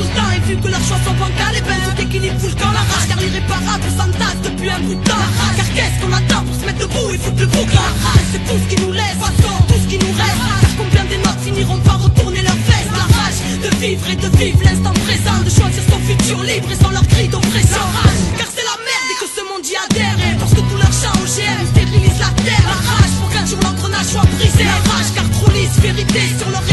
tout le temps. Et vu que leurs choix sont bancals, et ben tout équilibre fout le camp. La rage car l'irréparable s'entasse depuis un bout de temps. Car qu'est-ce qu'on attend pour se mettre debout et foutre le bouc? La rage c'est tout ce qui nous laisse, tout ce qui nous reste. Car combien des notes finiront par retourner leur veste? La rage de vivre et de vivre l'instant présent, de choisir son futur libre et sans leur cri d'oppression. Car c'est la merde et que ce monde y adhère. Et parce que tout leur chant OGM stérilise la terre. La rage pour qu'un jour l'engrenage soit brisé. La rage car trop lisse, vérité sur leur